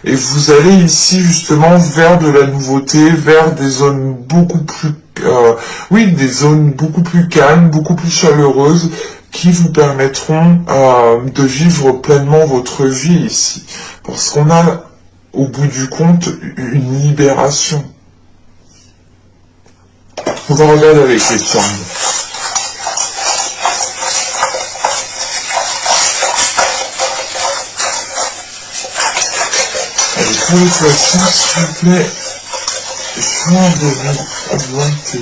Et vous allez ici justement vers de la nouveauté, vers des zones beaucoup plus, oui, des zones beaucoup plus calmes, beaucoup plus chaleureuses, qui vous permettront de vivre pleinement votre vie ici. Parce qu'on a, au bout du compte, une libération. On va regarder avec les termes. Allez, pour les poissons, s'il vous plaît, juin 2021.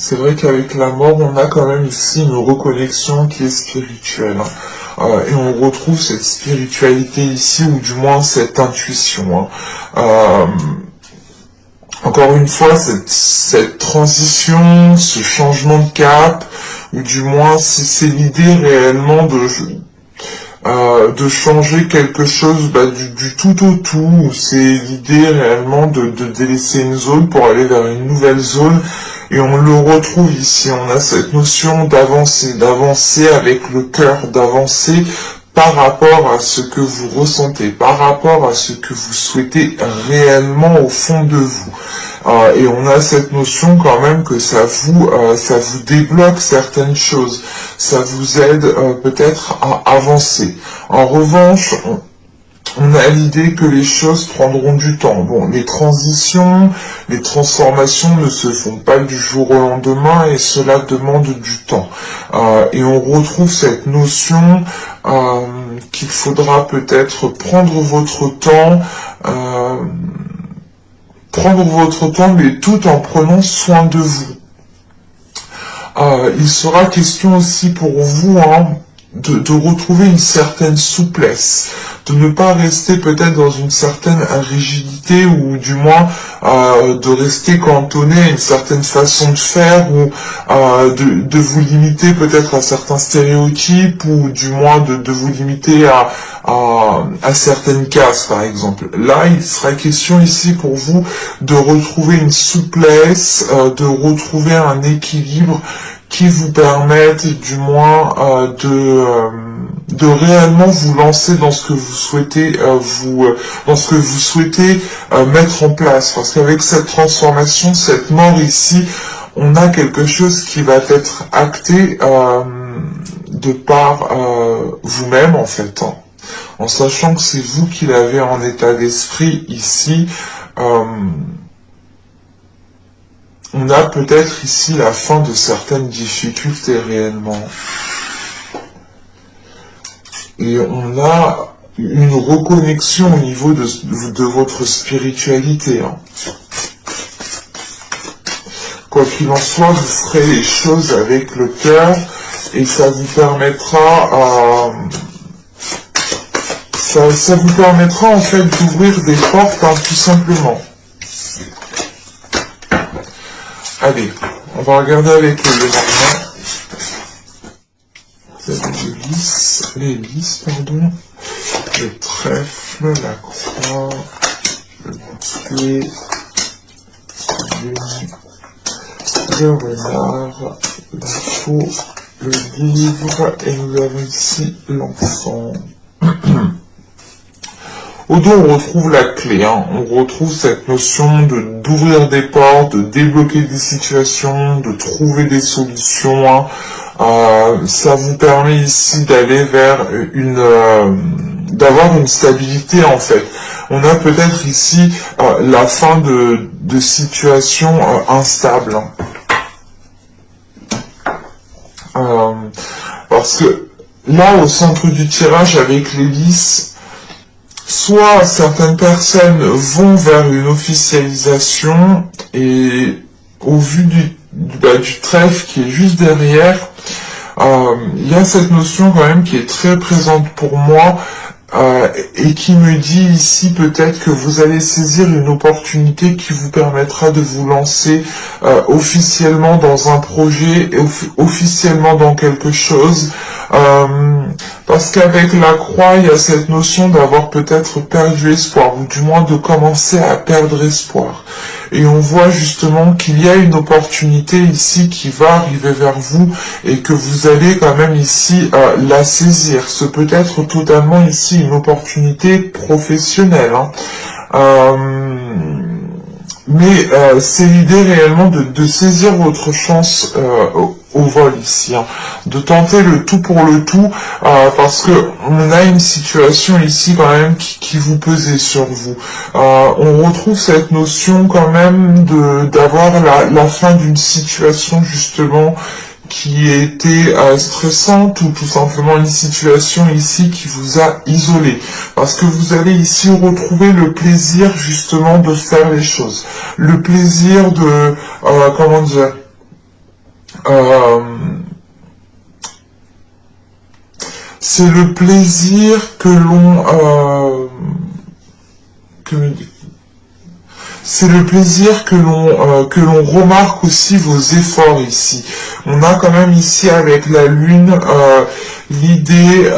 C'est vrai qu'avec la mort, on a quand même ici une reconnexion qui est spirituelle. Et on retrouve cette spiritualité ici, ou du moins cette intuition. Encore une fois, cette transition, ce changement de cap, ou du moins si c'est l'idée réellement de changer quelque chose du tout au tout, ou c'est l'idée réellement de délaisser une zone pour aller vers une nouvelle zone. Et on le retrouve ici, on a cette notion d'avancer avec le cœur, d'avancer par rapport à ce que vous ressentez, par rapport à ce que vous souhaitez réellement au fond de vous. Et on a cette notion quand même que ça vous débloque certaines choses, ça vous aide peut-être à avancer. En revanche, on a l'idée que les choses prendront du temps. Bon, les transitions, les transformations ne se font pas du jour au lendemain et cela demande du temps. Et on retrouve cette notion qu'il faudra peut-être prendre votre temps, mais tout en prenant soin de vous. Il sera question aussi pour vous de retrouver une certaine souplesse, de ne pas rester peut-être dans une certaine rigidité, ou du moins de rester cantonné à une certaine façon de faire, ou de vous limiter peut-être à certains stéréotypes, ou du moins de vous limiter à certaines cases par exemple. Là, il sera question ici pour vous de retrouver une souplesse, de retrouver un équilibre qui vous permettent du moins de réellement vous lancer dans ce que vous souhaitez mettre en place. Parce qu'avec cette transformation, cette mort ici, on a quelque chose qui va être acté de par vous-même en fait, en sachant que c'est vous qui l'avez en état d'esprit ici. On a peut-être ici la fin de certaines difficultés réellement. Et on a une reconnexion au niveau de votre spiritualité. Quoi qu'il en soit, vous ferez les choses avec le cœur et ça vous permettra ça vous permettra en fait d'ouvrir des portes tout simplement. Allez, on va regarder avec le Lénormand. Vous avez les lys, le trèfle, la croix, le bouquet, le renard, la faux, le livre, et nous avons ici l'enfant. Au dos, on retrouve la clé, on retrouve cette notion d'ouvrir des portes, de débloquer des situations, de trouver des solutions. Ça vous permet ici d'aller vers d'avoir une stabilité en fait. On a peut-être ici la fin de situations instables. Parce que là, au centre du tirage avec les lys, soit certaines personnes vont vers une officialisation et au vu du trèfle qui est juste derrière, il y a cette notion quand même qui est très présente pour moi et qui me dit ici peut-être que vous allez saisir une opportunité qui vous permettra de vous lancer officiellement dans un projet, officiellement dans quelque chose, parce qu'avec la croix, il y a cette notion d'avoir peut-être perdu espoir, ou du moins de commencer à perdre espoir. Et on voit justement qu'il y a une opportunité ici qui va arriver vers vous et que vous allez quand même ici la saisir. Ce peut être totalement ici une opportunité professionnelle. Mais c'est l'idée réellement de saisir votre chance au vol ici, de tenter le tout pour le tout, parce que on a une situation ici quand même qui vous pesait sur vous. On retrouve cette notion quand même d'avoir la fin d'une situation justement qui était stressante, ou tout simplement une situation ici qui vous a isolé, parce que vous allez ici retrouver le plaisir justement de faire les choses, le plaisir de comment dire, c'est le plaisir que l'on c'est le plaisir que l'on remarque aussi vos efforts ici. On a quand même ici avec la lune l'idée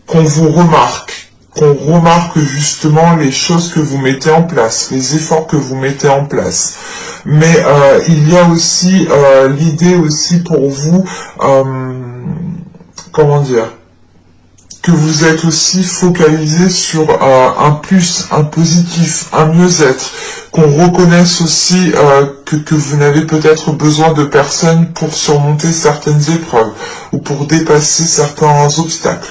qu'on vous remarque, qu'on remarque justement les choses que vous mettez en place, les efforts que vous mettez en place. Mais il y a aussi l'idée aussi pour vous, comment dire, que vous êtes aussi focalisé sur un plus, un positif, un mieux-être, qu'on reconnaisse aussi que vous n'avez peut-être besoin de personnes pour surmonter certaines épreuves ou pour dépasser certains obstacles.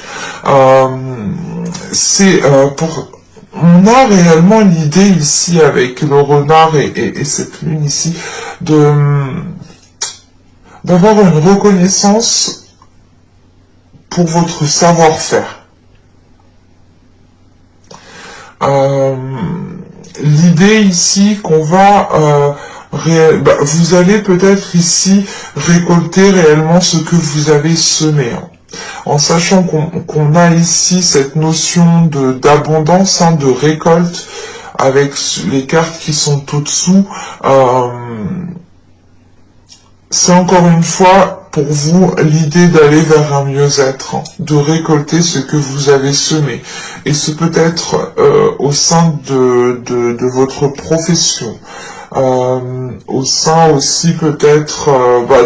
On a réellement l'idée ici avec le renard et cette lune ici d'avoir une reconnaissance pour votre savoir-faire. L'idée ici qu'on va vous allez peut-être ici récolter réellement ce que vous avez semé, en sachant qu'on a ici cette notion d'abondance, de récolte, avec les cartes qui sont au-dessous. C'est encore une fois pour vous l'idée d'aller vers un mieux-être, de récolter ce que vous avez semé. Et ce peut être au sein de votre profession, au sein aussi peut-être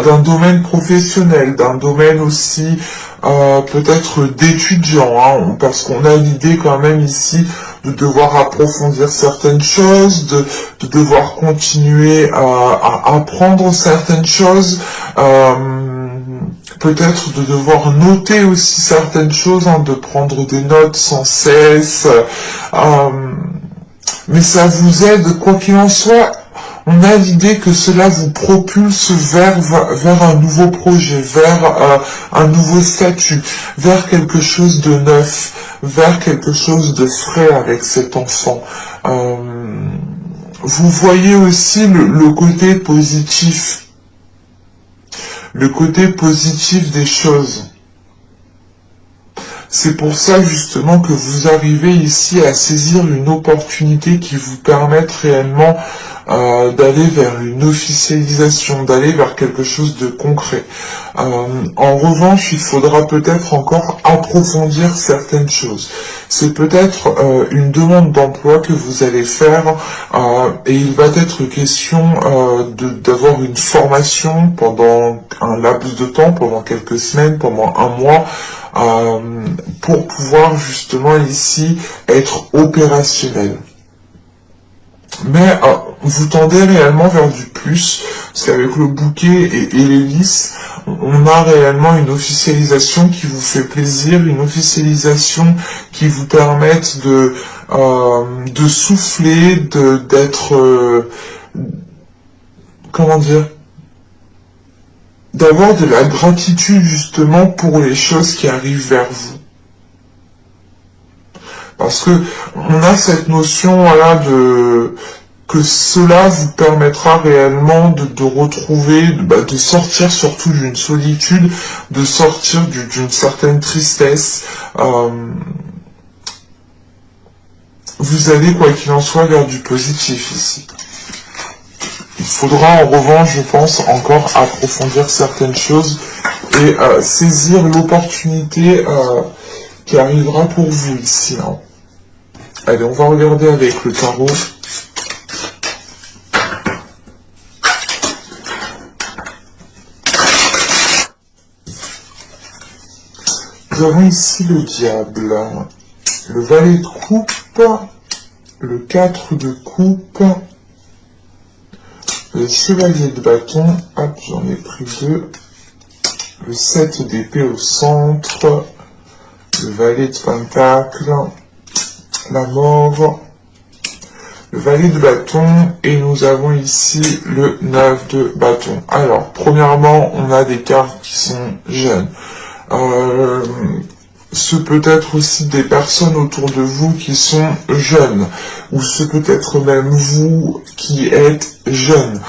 d'un domaine professionnel, d'un domaine aussi peut-être d'étudiant, parce qu'on a l'idée quand même ici de devoir approfondir certaines choses, de devoir continuer à apprendre certaines choses, peut-être de devoir noter aussi certaines choses, de prendre des notes sans cesse, mais ça vous aide, quoi qu'il en soit. On a l'idée que cela vous propulse vers un nouveau projet, vers un nouveau statut, vers quelque chose de neuf, vers quelque chose de frais avec cet enfant. Vous voyez aussi le côté positif, des choses. C'est pour ça justement que vous arrivez ici à saisir une opportunité qui vous permette réellement d'aller vers une officialisation, d'aller vers quelque chose de concret. En revanche, il faudra peut-être encore approfondir certaines choses. C'est peut-être une demande d'emploi que vous allez faire et il va être question d'avoir une formation pendant un laps de temps, pendant quelques semaines, pendant un mois, pour pouvoir justement ici être opérationnel. Mais vous tendez réellement vers du plus, parce qu'avec le bouquet et l'hélice, on a réellement une officialisation qui vous fait plaisir, une officialisation qui vous permette de souffler, d'être, comment dire, d'avoir de la gratitude justement pour les choses qui arrivent vers vous. Parce que on a cette notion que cela vous permettra réellement de retrouver, de sortir surtout d'une solitude, de sortir d'une certaine tristesse, vous allez, quoi qu'il en soit, vers du positif ici. Il faudra en revanche, je pense, encore approfondir certaines choses et saisir l'opportunité qui arrivera pour vous ici. Hein. Allez, on va regarder avec le tarot. Nous avons ici le diable, le valet de coupe, le 4 de coupe, le chevalier de bâton, hop, j'en ai pris 2, le 7 d'épée au centre, le valet de pentacle, la mort, le valet de bâton, et nous avons ici le 9 de bâton. Alors, premièrement, on a des cartes qui sont jeunes. Ce peut être aussi des personnes autour de vous qui sont jeunes, ou ce peut être même vous qui êtes jeune.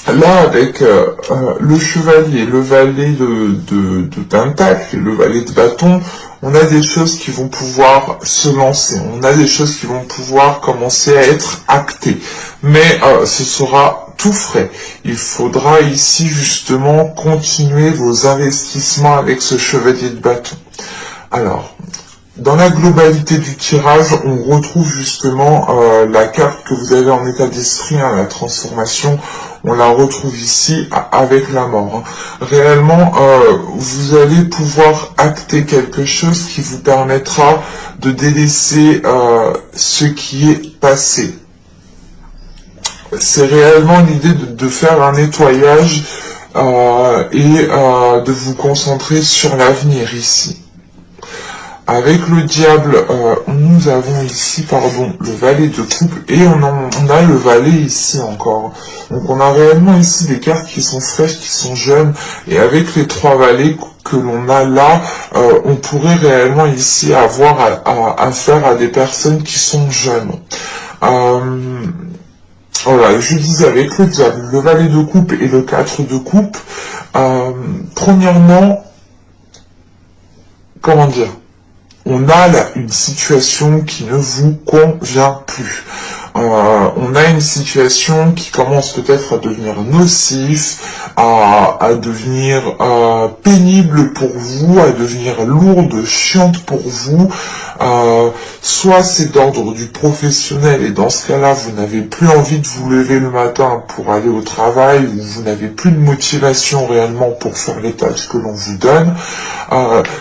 Là, avec le chevalier, le valet de pentacle et le valet de bâton, on a des choses qui vont pouvoir se lancer, on a des choses qui vont pouvoir commencer à être actées, mais ce sera tout frais. Il faudra ici justement continuer vos investissements avec ce chevalier de bâton. Alors, dans la globalité du tirage, on retrouve justement la carte que vous avez en état d'esprit, hein, la transformation, on la retrouve ici avec la mort. Hein. Réellement, vous allez pouvoir acter quelque chose qui vous permettra de délaisser ce qui est passé. C'est réellement l'idée de faire un nettoyage et de vous concentrer sur l'avenir ici. Avec le diable, nous avons ici, le valet de coupe, et on a le valet ici encore. Donc on a réellement ici des cartes qui sont fraîches, qui sont jeunes, et avec les 3 valets que l'on a là, on pourrait réellement ici avoir affaire à des personnes qui sont jeunes. Voilà, je disais avec le diable, le valet de coupe et le 4 de coupe, premièrement, comment dire, on a là une situation qui ne vous convient plus. On a une situation qui commence peut-être à devenir nocif, à devenir pénible pour vous, à devenir lourde, chiante pour vous. Soit c'est d'ordre du professionnel et dans ce cas-là, vous n'avez plus envie de vous lever le matin pour aller au travail ou vous n'avez plus de motivation réellement pour faire les tâches que l'on vous donne.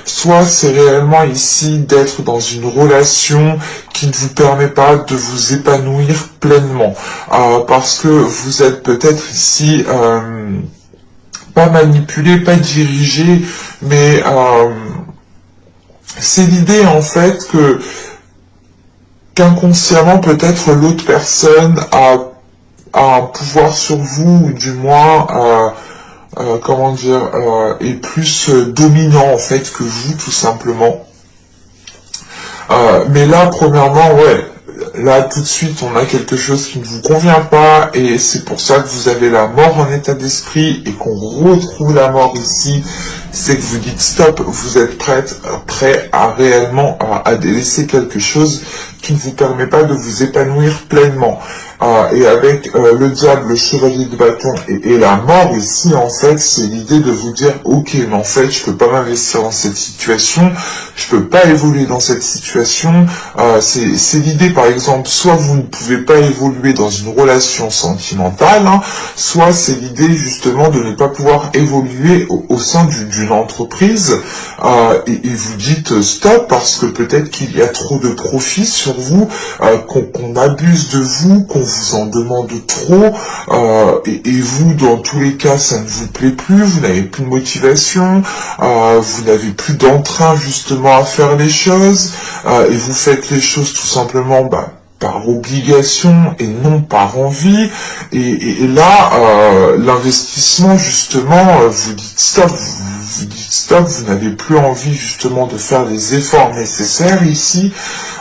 Soit c'est réellement ici d'être dans une relation qui ne vous permet pas de vous épanouir pleinement parce que vous êtes peut-être ici pas manipulé, pas dirigé, mais c'est l'idée en fait que qu'inconsciemment peut-être l'autre personne a un pouvoir sur vous, ou du moins comment dire, est plus dominant en fait que vous tout simplement. Mais là premièrement, ouais, là tout de suite on a quelque chose qui ne vous convient pas et c'est pour ça que vous avez la mort en état d'esprit et qu'on retrouve la mort ici. C'est que vous dites stop, vous êtes prêt à réellement à délaisser quelque chose qui ne vous permet pas de vous épanouir pleinement. Et avec le diable, le chevalier de bâton et la mort ici, en fait, c'est l'idée de vous dire, ok, mais en fait, je peux pas m'investir dans cette situation, je peux pas évoluer dans cette situation. C'est l'idée, par exemple, soit vous ne pouvez pas évoluer dans une relation sentimentale, hein, soit c'est l'idée justement de ne pas pouvoir évoluer au sein d'une entreprise, et vous dites stop parce que peut-être qu'il y a trop de profit sur vous, qu'on abuse de vous, qu'on vous en demande trop, et vous, dans tous les cas, ça ne vous plaît plus, vous n'avez plus de motivation, vous n'avez plus d'entrain justement à faire les choses, et vous faites les choses tout simplement par obligation et non par envie, et là, l'investissement justement, vous dites stop, vous n'avez plus envie justement de faire les efforts nécessaires ici,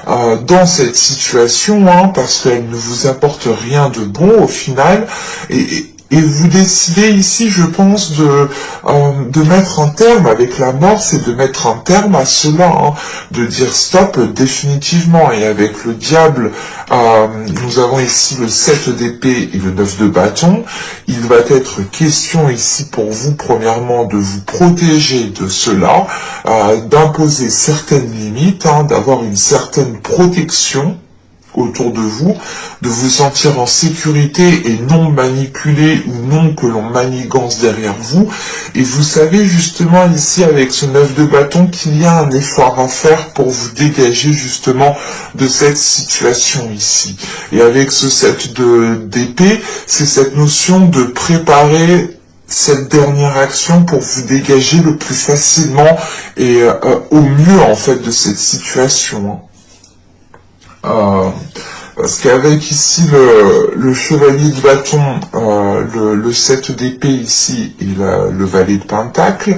dans cette situation, hein, parce qu'elle ne vous apporte rien de bon au final, et Et vous décidez ici, je pense, de mettre un terme avec la mort, c'est de mettre un terme à cela, hein, de dire stop définitivement. Et avec le diable, nous avons ici le 7 d'épée et le 9 de bâton. Il va être question ici pour vous, premièrement, de vous protéger de cela, d'imposer certaines limites, hein, d'avoir une certaine protection autour de vous, de vous sentir en sécurité et non manipulé ou non que l'on manigance derrière vous. Et vous savez justement ici avec ce 9 de bâton qu'il y a un effort à faire pour vous dégager justement de cette situation ici. Et avec ce 7 d'épée, c'est cette notion de préparer cette dernière action pour vous dégager le plus facilement et au mieux en fait de cette situation. Parce qu'avec ici le chevalier de bâton, le 7 d'épée ici et le valet de pentacle,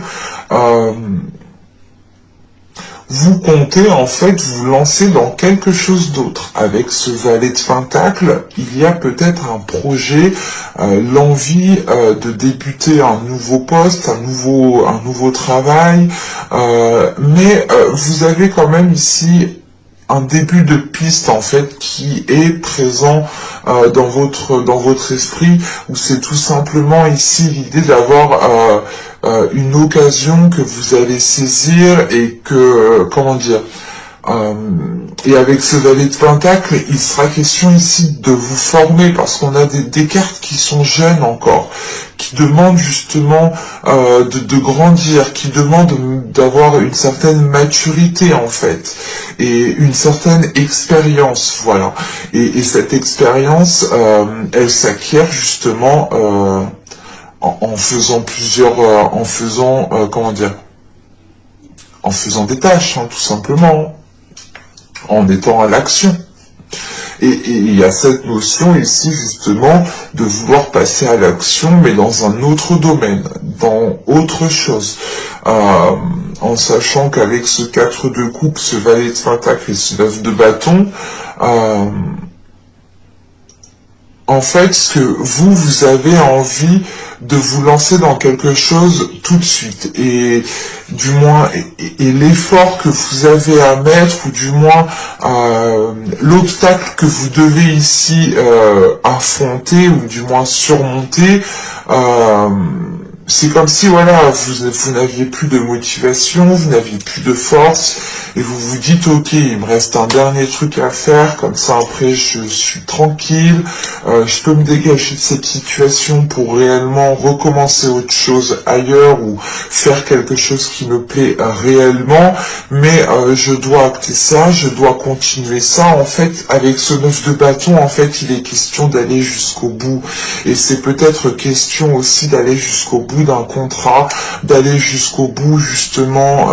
vous comptez en fait vous lancer dans quelque chose d'autre. Avec ce valet de pentacle, il y a peut-être un projet, l'envie de débuter un nouveau poste, un nouveau travail, mais vous avez quand même ici un début de piste en fait qui est présent dans votre esprit, où c'est tout simplement ici l'idée d'avoir une occasion que vous allez saisir et que et avec ce valet de pentacle, il sera question ici de vous former parce qu'on a des cartes qui sont jeunes encore, qui demandent justement de grandir, qui demandent d'avoir une certaine maturité en fait, et une certaine expérience, voilà. Et cette expérience, elle s'acquiert justement en faisant en faisant des tâches, hein, tout simplement, en étant à l'action. Et il y a cette notion ici justement de vouloir passer à l'action, mais dans un autre domaine, dans autre chose. En sachant qu'avec ce 4 de coupe, ce valet de pentacle et ce 9 de bâton, en fait, ce que vous avez envie de vous lancer dans quelque chose tout de suite, et du moins, et l'effort que vous avez à mettre, ou du moins l'obstacle que vous devez ici affronter, ou du moins surmonter, c'est comme si voilà, vous n'aviez plus de motivation, vous n'aviez plus de force, et vous vous dites ok, il me reste un dernier truc à faire, comme ça après je suis tranquille, je peux me dégager de cette situation pour réellement recommencer autre chose ailleurs, ou faire quelque chose qui me plaît réellement, mais je dois acter ça, je dois continuer ça. En fait, avec ce 9 de bâton, en fait, il est question d'aller jusqu'au bout, et c'est peut-être question aussi d'aller jusqu'au bout d'un contrat, d'aller jusqu'au bout justement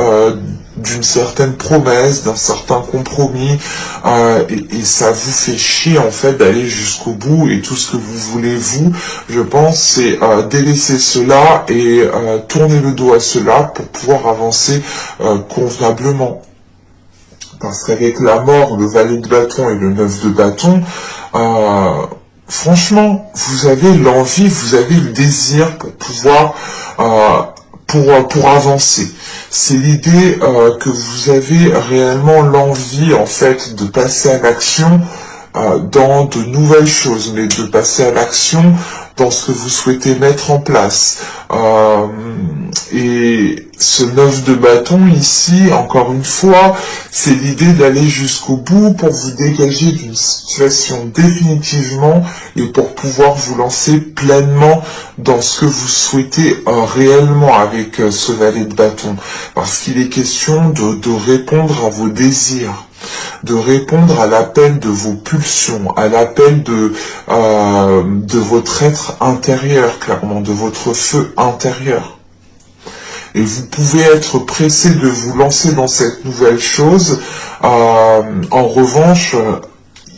d'une certaine promesse, d'un certain compromis, et ça vous fait chier en fait d'aller jusqu'au bout, et tout ce que vous voulez vous, je pense, c'est délaisser cela et tourner le dos à cela pour pouvoir avancer convenablement. Parce qu'avec la mort, le valet de bâton et le 9 de bâton, franchement, vous avez l'envie, vous avez le désir pour pouvoir, pour avancer. C'est l'idée que vous avez réellement l'envie, en fait, de passer à l'action dans de nouvelles choses, mais de passer à l'action dans ce que vous souhaitez mettre en place. Et ce 9 de bâton ici, encore une fois, c'est l'idée d'aller jusqu'au bout pour vous dégager d'une situation définitivement, et pour pouvoir vous lancer pleinement dans ce que vous souhaitez réellement avec ce valet de bâton. Parce qu'il est question de répondre à vos désirs, de répondre à l'appel de vos pulsions, à l'appel de votre être intérieur, clairement, de votre feu intérieur. Et vous pouvez être pressé de vous lancer dans cette nouvelle chose. En revanche,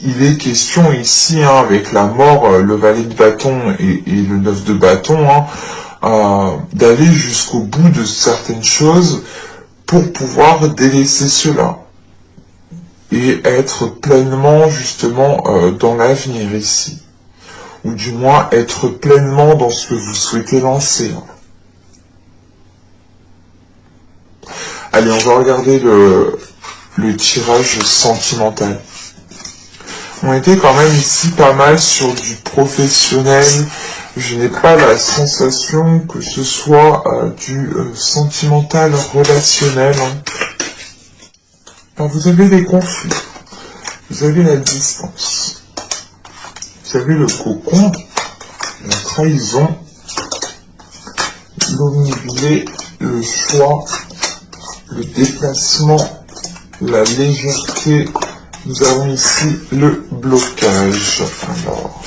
il est question ici, hein, avec la mort, le valet de bâton et le 9 de bâton, hein, d'aller jusqu'au bout de certaines choses pour pouvoir délaisser cela et être pleinement justement dans l'avenir ici. ou du moins être pleinement dans ce que vous souhaitez lancer. Allez, on va regarder le tirage sentimental. On était quand même ici pas mal sur du professionnel. Je n'ai pas la sensation que ce soit du sentimental relationnel. Alors, vous avez des conflits, vous avez la distance, vous avez le cocon, la trahison, l'omnibulé, le choix, le déplacement, la légèreté. Nous avons ici le blocage. Alors,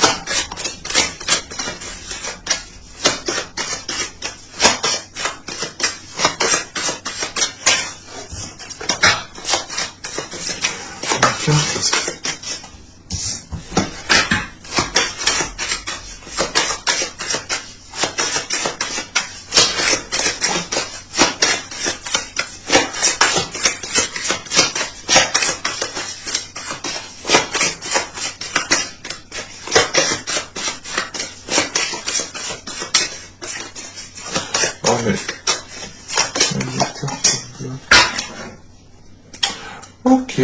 ok.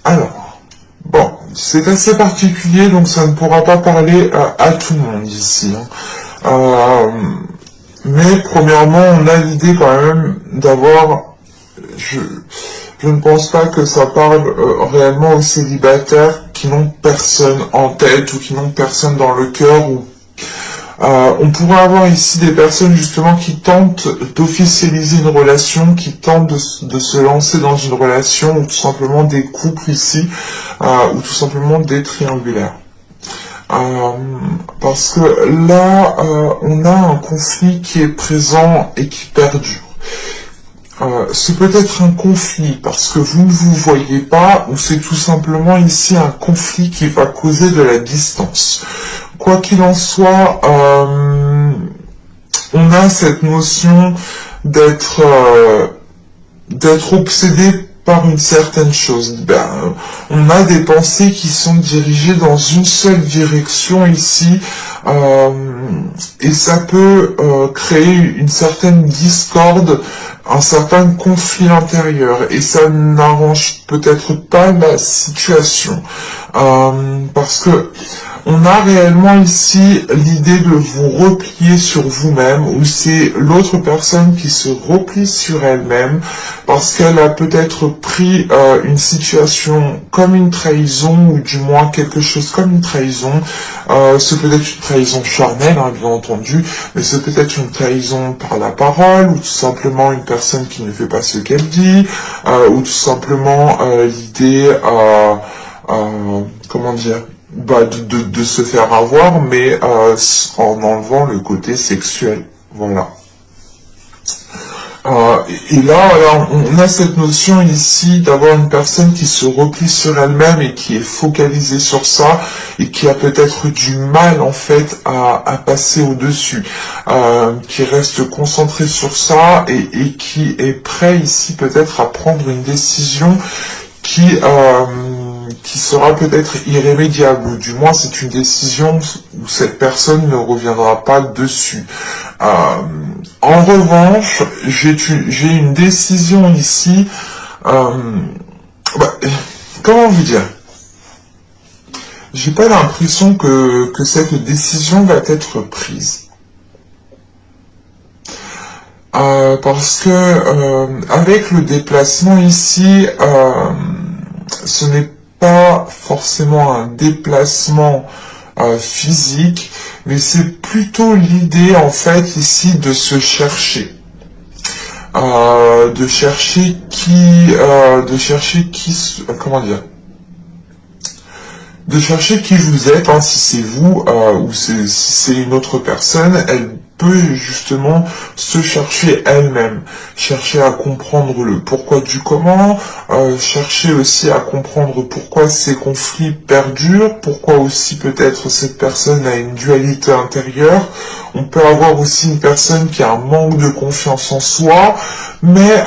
Alors, bon, c'est assez particulier, donc ça ne pourra pas parler à tout le monde ici. Mais premièrement, on a l'idée quand même d'avoir... Je ne pense pas que ça parle réellement aux célibataires qui n'ont personne en tête ou qui n'ont personne dans le cœur. Ou on pourrait avoir ici des personnes justement qui tentent d'officialiser une relation, qui tentent de se lancer dans une relation, ou tout simplement des couples ici, ou tout simplement des triangulaires. Parce que là, on a un conflit qui est présent et qui perdure. C'est peut-être un conflit parce que vous ne vous voyez pas, ou c'est tout simplement ici un conflit qui va causer de la distance. Quoi qu'il en soit, on a cette notion d'être obsédé par une certaine chose. On a des pensées qui sont dirigées dans une seule direction ici, et ça peut créer une certaine discorde, un certain conflit intérieur, et ça n'arrange peut-être pas la situation, parce que on a réellement ici l'idée de vous replier sur vous-même, ou c'est l'autre personne qui se replie sur elle-même parce qu'elle a peut-être pris une situation comme une trahison, ou du moins quelque chose comme une trahison. C'est peut-être une trahison charnelle, hein, bien entendu, mais c'est peut-être une trahison par la parole, ou tout simplement une personne qui ne fait pas ce qu'elle dit, ou tout simplement l'idée, comment dire, de se faire avoir, mais en enlevant le côté sexuel. Voilà. Et là, on a cette notion ici d'avoir une personne qui se replie sur elle-même et qui est focalisée sur ça, et qui a peut-être du mal en fait à passer au-dessus, qui reste concentré sur ça, et qui est prêt ici peut-être à prendre une décision qui sera peut-être irrémédiable, ou du moins c'est une décision où cette personne ne reviendra pas dessus. En revanche, j'ai une décision ici, comment vous dire, j'ai pas l'impression que cette décision va être prise. Parce que avec le déplacement ici, ce n'est pas forcément un déplacement physique, mais c'est plutôt l'idée en fait ici de se chercher, de chercher qui, comment dire, de chercher qui vous êtes, hein, si c'est vous ou si c'est une autre personne. peut justement se chercher elle-même, chercher à comprendre le pourquoi du comment, chercher aussi à comprendre pourquoi ces conflits perdurent, pourquoi aussi peut-être cette personne a une dualité intérieure. On peut avoir aussi une personne qui a un manque de confiance en soi, mais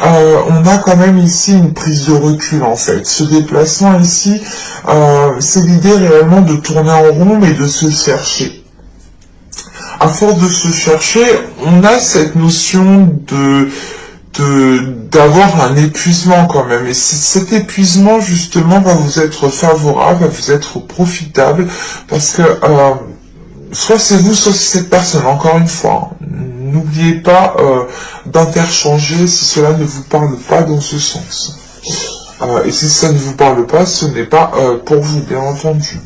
on a quand même ici une prise de recul en fait. Ce déplacement ici, c'est l'idée réellement de tourner en rond mais de se chercher. À force de se chercher, on a cette notion d'avoir un épuisement quand même. Et cet épuisement, justement, va vous être favorable, va vous être profitable, parce que soit c'est vous, soit c'est cette personne. Encore une fois, hein, n'oubliez pas d'interchanger si cela ne vous parle pas dans ce sens. Et si ça ne vous parle pas, ce n'est pas pour vous, bien entendu.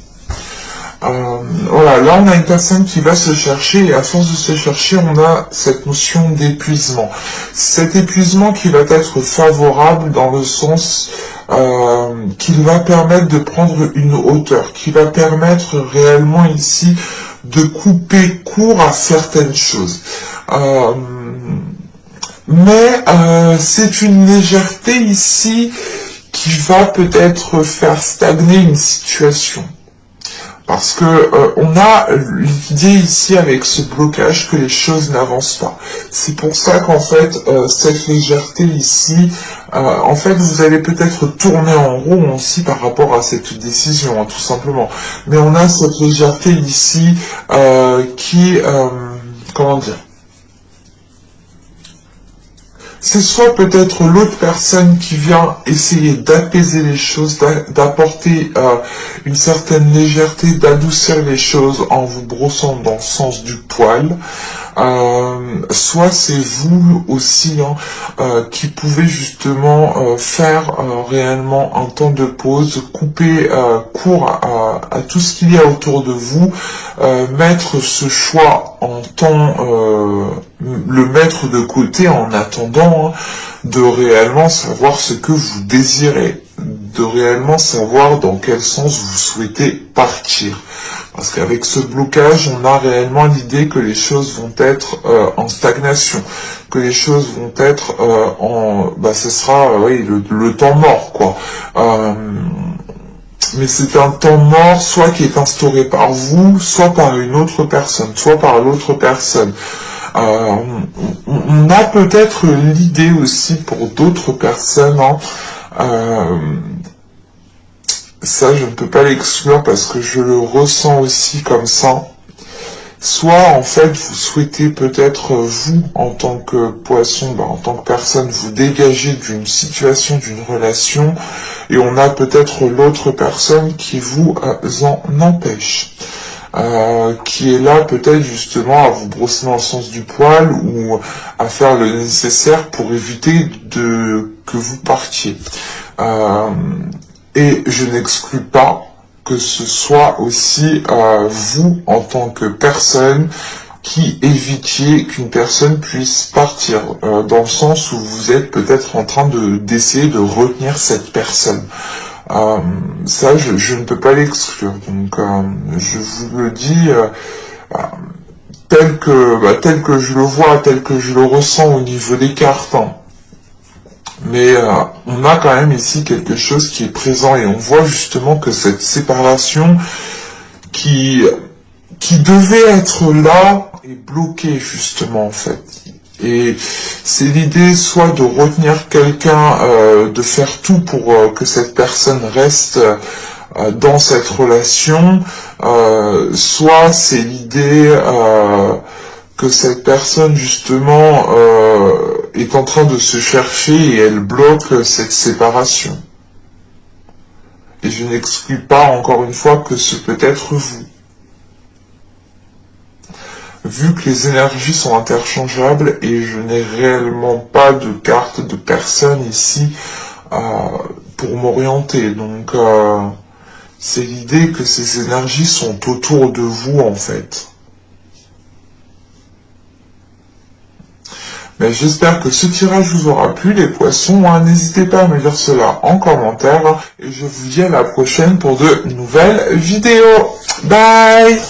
Voilà, là on a une personne qui va se chercher et à force de se chercher, on a cette notion d'épuisement. Cet épuisement qui va être favorable dans le sens qu'il va permettre de prendre une hauteur, qui va permettre réellement ici de couper court à certaines choses. Mais c'est une légèreté ici qui va peut-être faire stagner une situation. Parce que on a l'idée ici avec ce blocage que les choses n'avancent pas. C'est pour ça qu'en fait, cette légèreté ici, en fait, vous allez peut-être tourner en rond aussi par rapport à cette décision, hein, tout simplement. Mais on a cette légèreté ici qui, comment dire, c'est soit peut-être l'autre personne qui vient essayer d'apaiser les choses, d'apporter une certaine légèreté, d'adoucir les choses en vous brossant dans le sens du poil, soit c'est vous aussi qui pouvez justement faire réellement un temps de pause, couper court à tout ce qu'il y a autour de vous, mettre ce choix en temps, le mettre de côté en attendant de réellement savoir ce que vous désirez, de réellement savoir dans quel sens vous souhaitez partir. Parce qu'avec ce blocage, on a réellement l'idée que les choses vont être en stagnation, que les choses vont être ce sera oui, le temps mort, quoi. Mais c'est un temps mort, soit qui est instauré par vous, soit par une autre personne, soit par l'autre personne. On a peut-être l'idée aussi pour d'autres personnes, ça je ne peux pas l'exclure parce que je le ressens aussi comme ça. Soit en fait vous souhaitez peut-être vous en tant que poisson, en tant que personne, vous dégager d'une situation, d'une relation, et on a peut-être l'autre personne qui vous en empêche. Qui est là peut-être justement à vous brosser dans le sens du poil ou à faire le nécessaire pour éviter que vous partiez. Et je n'exclus pas que ce soit aussi vous en tant que personne qui évitiez qu'une personne puisse partir, dans le sens où vous êtes peut-être en train d'essayer de retenir cette personne. Ça, je ne peux pas l'exclure. Donc, je vous le dis tel que je le vois, tel que je le ressens au niveau des cartes. Mais on a quand même ici quelque chose qui est présent et on voit justement que cette séparation qui devait être là est bloquée justement en fait. Et c'est l'idée soit de retenir quelqu'un, de faire tout pour que cette personne reste dans cette relation, soit c'est l'idée que cette personne justement est en train de se chercher et elle bloque cette séparation. Et je n'exclus pas encore une fois que ce peut être vous. Vu que les énergies sont interchangeables et je n'ai réellement pas de carte de personne ici pour m'orienter. Donc c'est l'idée que ces énergies sont autour de vous en fait. Mais j'espère que ce tirage vous aura plu les poissons. N'hésitez pas à me dire cela en commentaire. Et je vous dis à la prochaine pour de nouvelles vidéos. Bye!